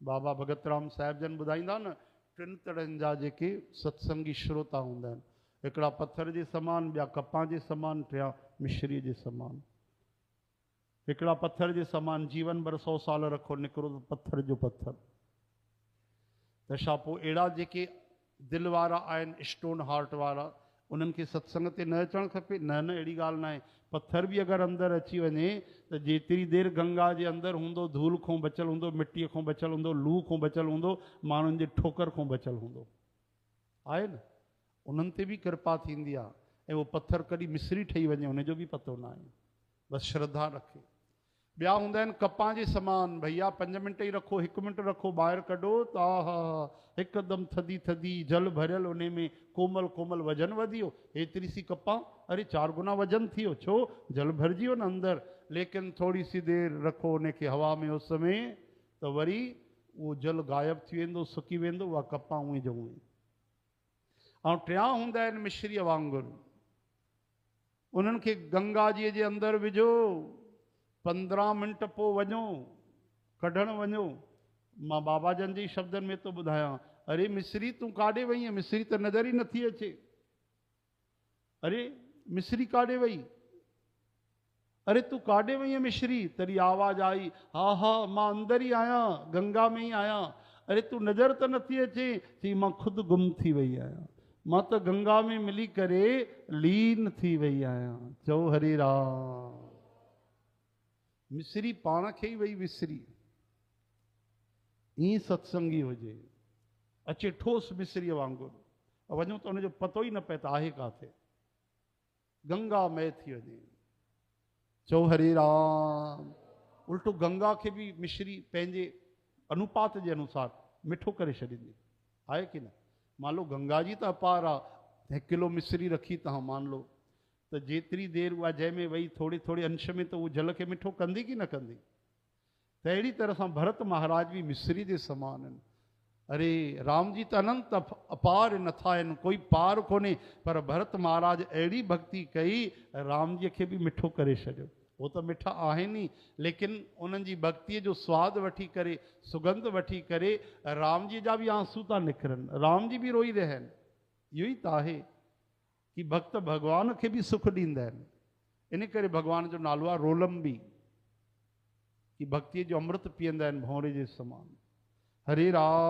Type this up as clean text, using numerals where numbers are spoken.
बाबा भगत राम साहिब जन ॿुधाईंदा न, टिन तरहनि जा जेके सत्संगी श्रोता हूंदा आहिनि, हिकिड़ा पत्थर जे समान, ॿिया कपां जे समान, टिया मिश्रीअ जे समान। हिकिड़ा पत्थर जे समान जीवन भर 100 साल रखो, निकिरो त पत्थर जो पत्थर। त छा पोइ अहिड़ा जेके दिलि वारा आहिनि, स्टोन हार्ट वारा, उन्हनि खे सत्संग ते न अचणु खपे? न न, अहिड़ी ॻाल्हि न आहे। पत्थर बि अगरि अंदरि अची वञे त जेतिरी देरि गंगा जे अंदरि हूंदो, धूल खां बचियलु हूंदो, मिटीअ खां बचियलु हूंदो, लूह खां बचियलु हूंदो, माण्हुनि जे ठोकर खां बचियलु हूंदो, आहे न? उन्हनि ते बि कृपा थींदी आहे। ऐं उहो पत्थर कॾहिं मिस्री ठही वञे हुनजो बि पतो न आहे, बसि श्रद्धा रखे। ॿिया हूंदा आहिनि कपां जे समान, भैया 5 मिंट ई रखो, 1 मिंट रखो, ॿाहिरि कढो त हा हिकदमि थधी थधी जल भरियल, उन में कोमल कोमल वजन वधी वियो। एतिरी सी कपां, अरे 4 गुना वजन थी वियो, छो? जल भरिजी वियो न अंदरि। लेकिन थोरी सी देरि रखो उनखे हवा में, उस में, त वरी उहो जल गायब थी वेंदो, सुकी वेंदो, उहा कपां उहे जो उहे। ऐं टिया हूंदा आहिनि मिश्रीअ वांगुरु, उन्हनि खे गंगा जीअ जे अंदरि विझो, 15 मिंट पोइ वञो कढणु वञो। मां बाबा जन जे शब्दनि में थो ॿुधायां, अरे मिस्री तूं काॾे वई आहे? मिस्री त नज़र ई नथी अचे। अरे मिस्री काॾे वई? अरे तूं काॾे वई आहे मिश्री? तरी आवाज़ आई, हा हा मां अंदरि ई आहियां, गंगा में ई आहियां। अरे तूं नज़र त नथी अचे? चई मां ख़ुदि गुम थी वई आहियां, मां त गंगा में मिली करे लीन थी वई आहियां। चओ हरे राम। मिस्री पाण खे ई वई विसरी। ईअं सत्संगी हुजे, अचे ठोस मिस्रीअ वांगुरु, वञो त हुनजो पतो ई न पए त आहे काथे, गंगा मय थी वञे। चओ हरे राम। उल्टो गंगा खे बि मिश्री पंहिंजे अनुपात जे अनुसार मिठो करे छॾींदी, आहे की न? मान लो गंगा जी त अपार आहे, 1 किलो मिश्री रखी तव्हां मान लो, त जेतिरी देरि उहा जंहिंमें वही थोड़ी थोड़ी अंश में, त उहो जल खे मिठो कंदी की न कंदी? त अहिड़ी तरह सां भरत महाराज बि मिस्री जे समान आहिनि। अरे राम जी त अनंत अपार नथा आहिनि, कोई पार कोन्हे, पर भरत महाराज अहिड़ी भक्ति कई, राम जी खे बि मिठो करे छॾियो। वो त मिठा आहिनि ई, लेकिन उन्हनि जी भक्तिअ जो स्वादु वठी करे, सुगंध वठी करे, राम जी जा बि आंसू था निकिरनि, राम जी बि रोई रहिया आहिनि। इहो ई त आहे कि भक्त भगवान खे बि सुख ॾींदा आहिनि। इन करे भगवान जो नालो आहे रोलंबी, कि भक्तिअ जो अमृत पीअंदा आहिनि भंवरे जे समान। हरे राम।